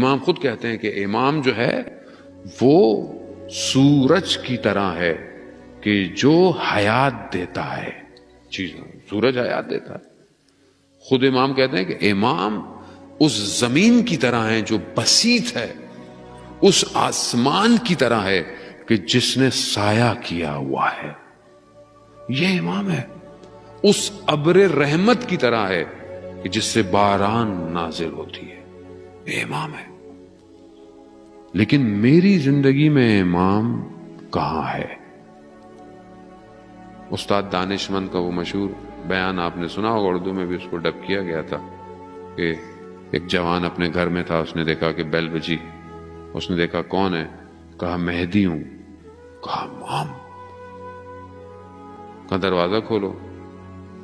امام خود کہتے ہیں کہ امام جو ہے وہ سورج کی طرح ہے کہ جو حیات دیتا ہے چیزوں، سورج حیات دیتا ہے. خود امام کہتے ہیں کہ امام اس زمین کی طرح ہے جو بسیط ہے، اس آسمان کی طرح ہے کہ جس نے سایہ کیا ہوا ہے. یہ امام ہے. اس ابر رحمت کی طرح ہے کہ جس سے باران نازل ہوتی ہے. یہ امام ہے. لیکن میری زندگی میں امام کہاں ہے؟ استاد دانشمند کا وہ مشہور بیان آپ نے سنا ہوگا، اردو میں بھی اس کو ڈب کیا گیا تھا، کہ ایک جوان اپنے گھر میں تھا، اس نے دیکھا کہ بیل بجی، اس نے دیکھا کون ہے، کہا مہدی ہوں. کہا امام. کہا دروازہ کھولو.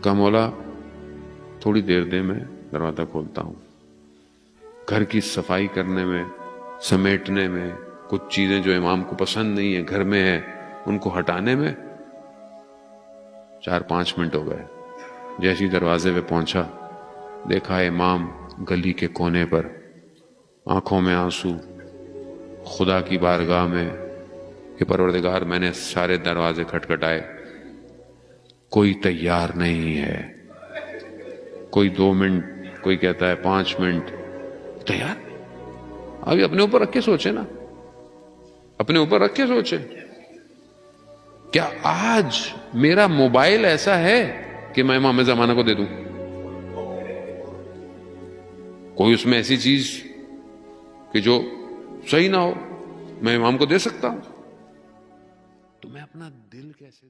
کہا مولا تھوڑی دیر دے، میں دروازہ کھولتا ہوں. گھر کی صفائی کرنے میں، سمیٹنے میں، کچھ چیزیں جو امام کو پسند نہیں ہیں گھر میں ہے ان کو ہٹانے میں 4-5 منٹ ہو گئے. جیسی دروازے پہ پہنچا دیکھا امام گلی کے کونے پر، آنکھوں میں آنسو، خدا کی بارگاہ میں کہ پروردگار میں نے سارے دروازے کھٹکھٹائے، کوئی تیار نہیں ہے. کوئی 2 منٹ، کوئی کہتا ہے 5 منٹ. تیار نہیں. ابھی اپنے اوپر رکھ کے سوچے نا، اپنے اوپر رکھ کے سوچے. کیا آج میرا موبائل ایسا ہے کہ میں امام زمانہ کو دے دوں؟ کوئی اس میں ایسی چیز کہ جو صحیح نہ ہو میں امام کو دے سکتا ہوں؟ تو میں اپنا دل کیسے